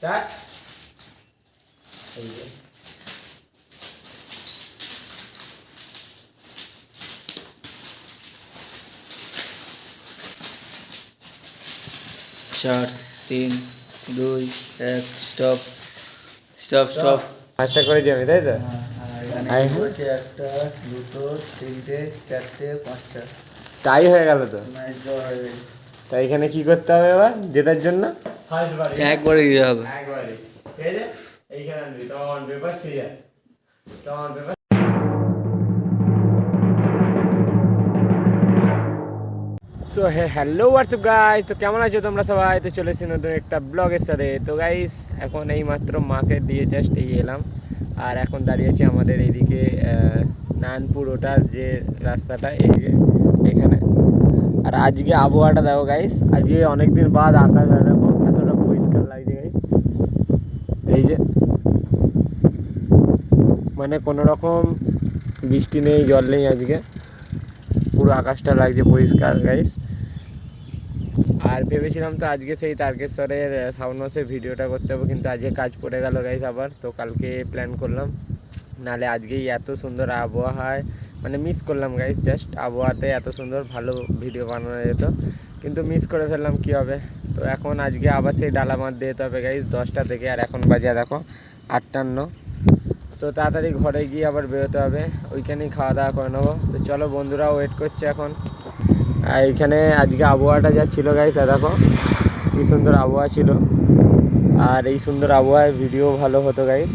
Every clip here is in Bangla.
স্টার্ট। এই যে चार तीन दुई एक स्टप स्टप स्टप পাঁচটা করে যাবে তাই তো? একটা দুটো তিনটে চারটে পাঁচটা তাই হয়ে গেল তো। একবারে তাই এখানে কি করতে হবে এবার জেতার জন্য? দিতে হবে। একবারে ঠিক আছে, এইখানে আনবি টন পেপার সিজার, টন paper. So hello WhatsApp guys, তো কেমন আছো তোমরা সবাই? তো চলে এসেছি নতুন একটা ব্লগের সাথে। তো গাইস এখন এই মাত্র মাকে দিয়ে জাস্ট এই এলাম, আর এখন দাঁড়িয়ে আছি আমাদের এইদিকে নানপুর ওটার যে রাস্তাটা, এই যে এখানে। আর আজকে আবহাওয়াটা দেখো গাইস, আজকে অনেকদিন বাদ আকাশ দেখো এতটা পরিষ্কার লাগছে গাইস। এই যে মানে কোনো রকম বৃষ্টি নেই, জল নেই, আজকে পুরো আকাশটা লাগছে পরিষ্কার গাইস। আর ভেবেছিলাম তো আজকে সেই তারকেশ্বরের শ্রাবণ মাসের ভিডিওটা করতে হবে, কিন্তু আজকে কাজ পড়ে গেল গাইস আবার। তো কালকে প্ল্যান করলাম, নাহলে আজকেই এত সুন্দর আবহাওয়ায় মানে মিস করলাম গাইস। জাস্ট আবহাওয়াতে এত সুন্দর ভালো ভিডিও বানানো যেত, কিন্তু মিস করে ফেললাম, কী হবে। তো এখন আজকে আবার সেই ডালা মার দিয়ে যেতে হবে গাইস 10টা থেকে, আর এখন বাজে দেখো 58। তো তাড়াতাড়ি ঘরে গিয়ে আবার বেরোতে হবে, ওইখানেই খাওয়া দাওয়া করে নেবো। তো চলো, বন্ধুরা ওয়েট করছে এখন। আর এইখানে আজকে আবহাওয়াটা যা ছিল গাইস, দেখো কী সুন্দর আবহাওয়া ছিল। আর এই সুন্দর আবহাওয়ায় ভিডিও ভালো হতো গাইস,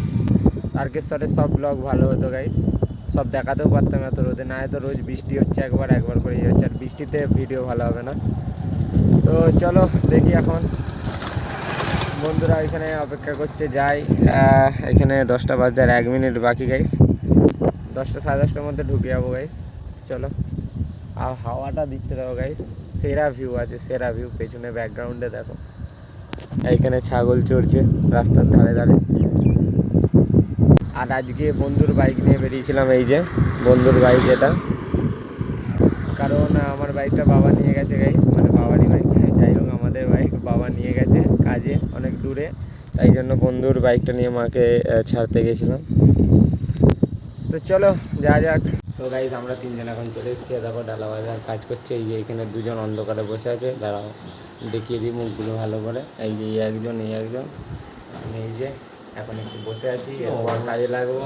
তারকেশ্বরের সব ব্লগ ভালো হতো গাইস, সব দেখাতেও পারতাম এত রোদে। না এত রোজ বৃষ্টি হচ্ছে, একবার করে ইয়ে হচ্ছে, আর বৃষ্টিতে ভিডিও ভালো হবে না। তো চলো দেখি এখন, বন্ধুরা এখানে অপেক্ষা করছে, যাই। এখানে 10টা বাজতে আর 1 মিনিট বাকি গাইস, 10টা সাড়ে 10টার মধ্যে ঢুকে যাবো গাইস। চলো, আর হাওয়াটা দিতে দাও গাইস, সেরা ভিউ আছে, সেরা ভিউ। পেছনে ব্যাকগ্রাউন্ডে দেখো, এইখানে ছাগল চড়ছে রাস্তার ধারে ধারে। আর আজকে বন্ধুর বাইক নিয়ে বেরিয়েছিলাম, এই যে বন্ধুর বাইক এটা, কারণ আমার বাইকটা বাবা নিয়ে গেছে গাইস, মানে বাবারই বাইক। যাই হোক, আমাদের বাইক বাবা নিয়ে গেছে কাজে অনেক দূরে, তাই জন্য বন্ধুর বাইকটা নিয়ে মাকে ছাড়তে গেছিলাম। তো চলো যা যাক। তো গাইস আমরা তিনজন এখন চলে এসেছি, দেখো ডালা বাজার কাজ করছে। এই যে এখানে দুজন অন্ধকারে বসে আছে, দাঁড়াও দেখিয়ে দিই মুখগুলো ভালো করে। এই যে একজন, এই একজন, এই যে এখন একটু বসে আছি, এরপর কাজে লাগবো।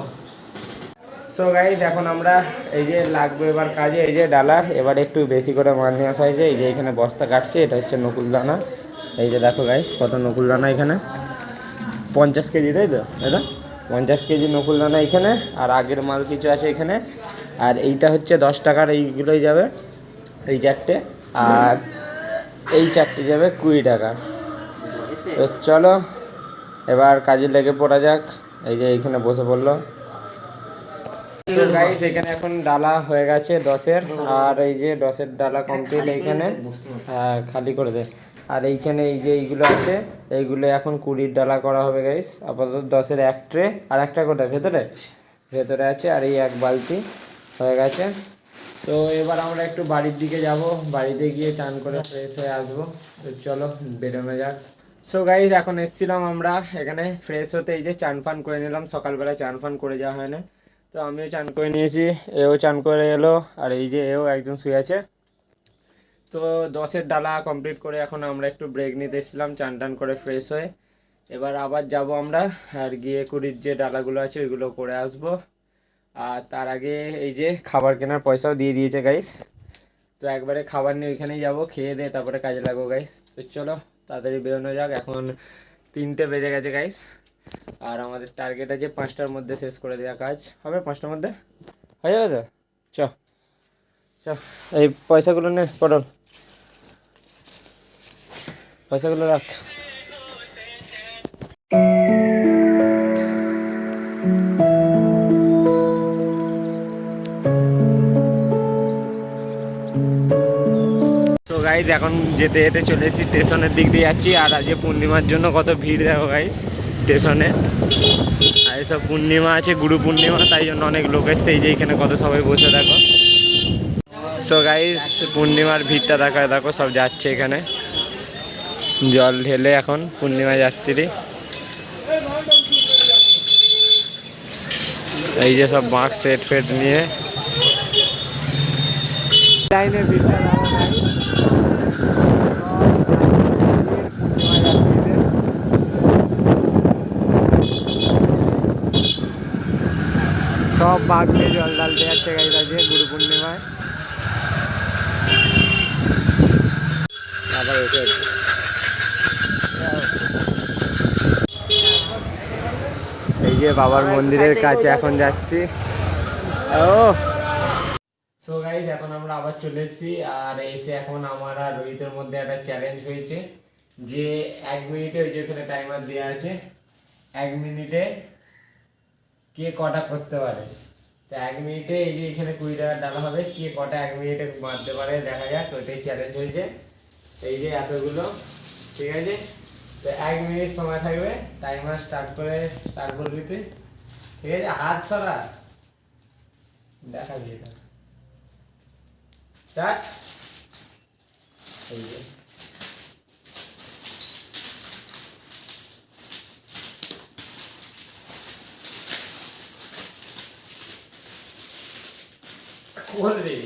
সো গাইস এখন আমরা এই যে লাগবো এবার কাজে, এই যে ডালার এবার একটু বেশি করে মাল নিয়ে আসা হয়েছে। এই যে এখানে বস্তা কাটছে, এটা হচ্ছে নকুলদানা। এই যে দেখো গাইস কত নকুলদানা এখানে, 50 কেজি তাই তো, এটা 50 কেজি নকুলদানা এখানে। আর আগের মাল কিছু আছে এখানে, আর এইটা হচ্ছে 10 টাকার, এইগুলোই যাবে এই চারটে, আর এই চারটে যাবে 20 টাকা। তো চলো এবার কাজে লেগে পড়া যাক। এই যে এইখানে বসে পড়লো। তো গাইস এখানে এখন ডালা হয়ে গেছে 10-এর, আর এই যে 10-এর ডালা কমপ্লিট এইখানে, খালি করে দে। আর এইখানে এই যে এইগুলো আছে, এইগুলো এখন 20-র ডালা করা হবে গাইস। আপাতত 10-এর এক ট্রে, আর একটা কোথায় ভেতরে আছে, আর এই এক বালতি হয়ে গেছে। তো এবার আমরা একটু বাড়ির দিকে যাব, বাড়িতে গিয়ে চান করে ফ্রেশ হয়ে আসবো। তো চলো বেরোনো যাক। সো গাইস এখন এসেছিলাম আমরা এখানে ফ্রেশ হতে, এই যে চান ফান করে নিলাম, সকালবেলা চান ফান করে যাওয়া হয় না, তো আমিও চান করে নিয়েছি, এও চান করে এলো, আর এই যে এও একজন শুয়ে আছে। তো 10-এর ডালা কমপ্লিট করে এখন আমরা একটু ব্রেক নিতে এসেছিলাম, চান টান করে ফ্রেশ হয়ে। এবার আবার যাব আমরা, আর গিয়ে 20-র যে ডালাগুলো আছে ওইগুলো করে আসবো। আর তার আগে এই যে খাবার কেনার পয়সাও দিয়ে দিয়েছে গাইস, তো একবারে খাবার নিয়ে ওইখানেই যাবো, খেয়ে দিয়ে তারপরে কাজে লাগবো গাইস। তো চলো তাড়াতাড়ি বেরোনো যাক, এখন 3টে বেজে গেছে গাইস, আর আমাদের টার্গেট আছে 5টার মধ্যে শেষ করে দেওয়া। কাজ হবে 5টার মধ্যে, হয়ে যাবে তো। চ এই পয়সাগুলো নে, পটল পয়সাগুলো রাখ। তো গাইজ এখন যেতে যেতে চলে এসেছি স্টেশনের দিক দিয়ে যাচ্ছি, আর আজকে পূর্ণিমার জন্য কত ভিড় দেখো গাইজ স্টেশনে। আর এসব পূর্ণিমা আছে, গুরু পূর্ণিমা, তাই জন্য অনেক লোক এসছে। এই যে এখানে কত সবাই বসে দেখো। সো গাইজ পূর্ণিমার ভিড়টা দেখো সব যাচ্ছে এখানে জল ঢেলে, এখন পূর্ণিমা যাত্রী। এই যে সব বাঁক সেট ফেট নিয়ে লাইনে ভিড়টা দাও নাই সব বাঘ নিয়ে জল ঢালতে যাচ্ছে গাইজ আজকে গুরু পূর্ণিমায়। আবার এসে এই যে বাবার মন্দিরের কাছে এখন যাচ্ছি। ও সো গাইজ এখন আমরা আবার চলে এসেছি, আর এসে এখন আমার আর রোহিতের মধ্যে একটা চ্যালেঞ্জ হয়েছে যে 1 মিনিটে ওই যে ওখানে টাইমার দেওয়া আছে 1 মিনিটে কে কটা করতে পারে। তো 1 মিনিটে এই যে এখানে 20 টাকা ডালা হবে, কে কটা 1 মিনিটে মারতে পারে দেখা যাক, ওইটাই চ্যালেঞ্জ হয়েছে। এই যে এতগুলো, ঠিক আছে। তো 1 মিনিট সময় থাকবে, টাইমার স্টার্ট করবি তুই, ঠিক আছে। হাত সরা দেখা দিয়ে স্টার্ট। এই যে করবি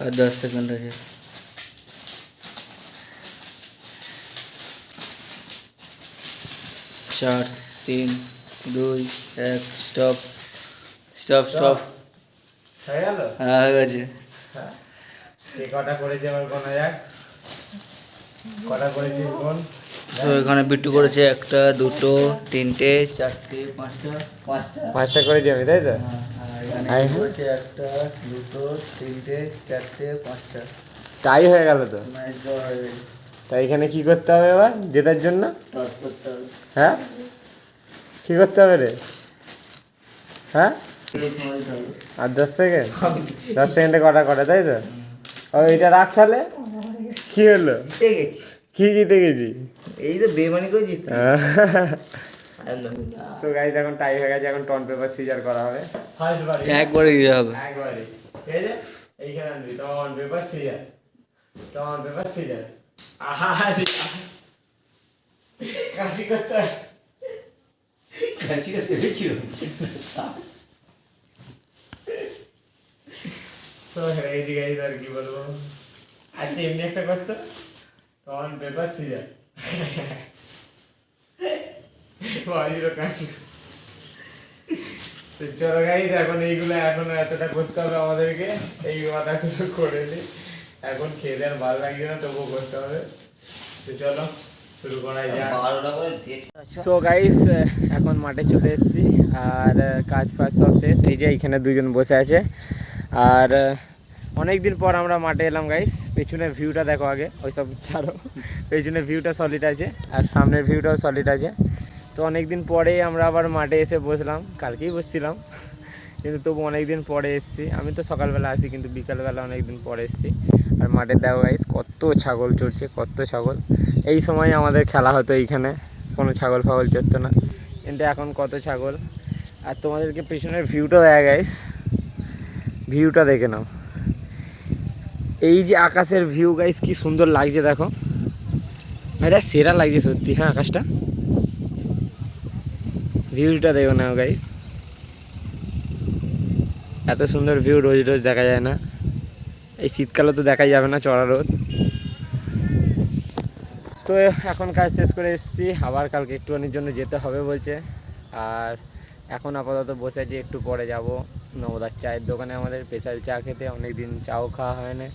আর 10 সেকেন্ড আছে। 4 3 2 1 স্টপ স্টপ স্টপ। হয়ে গেল? হ্যাঁ হয়ে গেছে। কে কটা করেছে এবার গোনা যাক, কটা করেছিস কোন। তো এখানে বিট্টু করেছে 1 2 3 4 5 5টা করেছি আমি, তাই তো? আর এখানে করেছে 1 2 3 4 5টা। তাই হয়ে গেল তো। ম্যাচ ড্র হয়ে গেছে। তাই এখানে কি করতে হবে এবার জেতার জন্য? টস করতে হবে। হ্যাঁ কি করতে হবে রে? হ্যাঁ আর 10 সেকেন্ড, 10 সেকেন্ডে কটা কটা, তাই তো? ও এটা রাখ তাহলে। কি হলো? জিতে গেছি। কি জিতে গেছি? এই তো বেমানি করে জিততে। সো গাইস এখন টাই হয়ে গেছে, এখন টন পেপার সিজার করা হবে। ফার্স্ট বারে একবারে দিতে হবে। একবারে, ঠিক আছে। এইখানে আনবি টন পেপার সিজার, টন পেপার সিজার। আহা কাশি করতে কাছি করতে পেরেছিল। সো হেরে গেছি গাইস, আর কি বলবো। আচ্ছা এমনি একটা করতো টন পেপার সিজার কাশি। তো চলো গাইস এখন এইগুলো এখনো এতটা করতে হবে আমাদেরকে, এই কথাগুলো করে নি। এখন খেতে আর ভালো লাগছে না, তবুও করতে হবে। তো চলো শুরু করা যাক। সো গাইস এখন মাঠে চলে এসেছি, আর কাজ ফাজ সব শেষ। এই যে এইখানে দুজন বসে আছে, আর অনেক দিন পর আমরা মাঠে এলাম গাইস। পেছনের ভিউটা দেখো আগে, ওই সব ছাড়ো, পেছনের ভিউটা সলিড আছে আর সামনের ভিউটাও সলিড আছে। তো অনেক দিন পরেই আমরা আবার মাঠে এসে বসলাম, কালকেই বসছিলাম কিন্তু তবু অনেক দিন পরে এসেছি। আমি তো সকালবেলা আসি কিন্তু বিকালবেলা অনেক দিন পরে এসেছি। আর মাঠে দেখো গাইস কত ছাগল চড়ছে, কত ছাগল। এই সময় আমাদের খেলা হতো এইখানে, কোনো ছাগল ফাগল চড়তো না, কিন্তু এখন কত ছাগল। আর তোমাদেরকে পেছনের ভিউটা দেখা গাইস, ভিউটা দেখে নাও। এই যে আকাশের ভিউ গাইস কি সুন্দর লাগছে দেখো, এটা সেরা লাগছে সত্যি। হ্যাঁ আকাশটা, ভিউটা দেখো না গাইস, এত সুন্দর ভিউ রোজ রোজ দেখা যায় না। এই শীতকালে তো দেখাই যাবে না, চড়া রোদ। তো এখন কাজ শেষ করে এসেছি, আবার কালকে একটুখানির জন্য যেতে হবে বলছে। আর এখন আপাতত বসে আছি, একটু পরে যাব নবদার চায়ের দোকানে, আমাদের স্পেশাল চা খেতে। অনেক দিন চাও খাওয়া হয় না।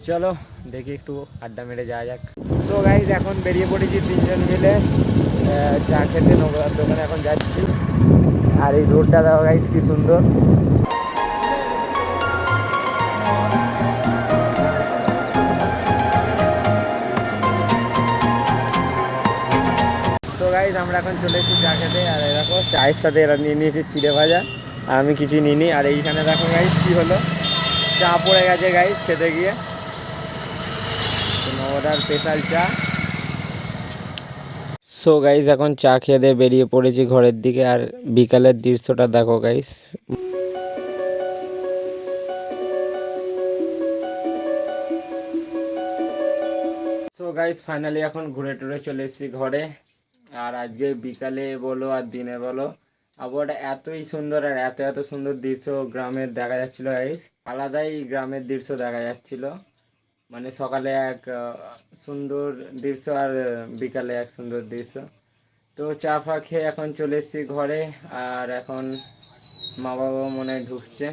চলো দেখি একটু আড্ডা মেরে যাওয়া যাক। সো গাইজ এখন বেরিয়ে পড়েছি 3 জন মিলে চা খেতে নবদার দোকানে এখন যাচ্ছি। আর এই রোডটা দেখো গাইজ কি সুন্দর। আমরা এখন চলে এসেছি চা খেতে। আর এই দেখো চায়ের সাথে এরা নিয়ে নিয়েছে চিড়ে ভাজা, আর আমি কিছুই নিইনি। আর এইখানে দেখো গাইস কী হলো, চা পড়ে গেছে গাইস খেতে গিয়ে, নবদার স্পেশাল চা। সো গাইস এখন চা খেয়ে দিয়ে বেরিয়ে পড়েছি ঘরের দিকে। আর বিকালের দৃশ্যটা দেখো গাইস। সো গাইস ফাইনালি এখন ঘুরে টুরে চলে এসেছি ঘরে। আর আজকে বিকালে বলো আর দিনে বলো আবহাওয়াটা এতই সুন্দর, আর এত এত সুন্দর দৃশ্য গ্রামের দেখা যাচ্ছিল গাইস। আলাদাই গ্রামের দৃশ্য দেখা যাচ্ছিল, মানে সকালে এক সুন্দর দৃশ্য আর বিকালে এক সুন্দর দৃশ্য। তো চা ফা খেয়ে এখন চলে এসেছি ঘরে। আর এখন মা বাবা মনে হয় ঢুকছে,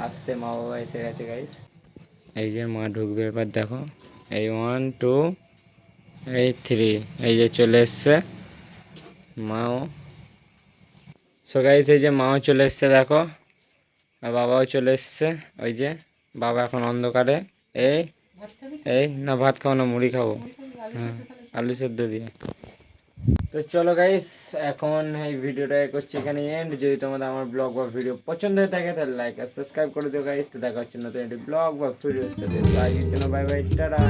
আসছে, মা বাবা এসে গেছে গাইস। এই যে মা ঢুকবে এবার দেখো, এই 1 2 এই 3, এই যে চলে এসছে মাও। সো গাইস এই যে মাও চলে এসছে দেখো, আর বাবাও চলে এসছে। ওই যে বাবা এখন অন্ধকারে, এই এই না ভাত খাবো না, মুড়ি খাবো, হ্যাঁ আলু সেদ্ধ দিয়ে। তো চলো গাইস এখন এই ভিডিওটা করছি এখানে এন্ড। যদি তোমাদের আমার ব্লগ বা ভিডিও পছন্দ হয়ে থাকে তাহলে লাইক আর সাবস্ক্রাইব করে দিও গাইস। তো দেখা হচ্ছে নতুন একটি ব্লগ বা ভিডিওর সাথে। তো আজকের জন্য বাই বাই, টাটা।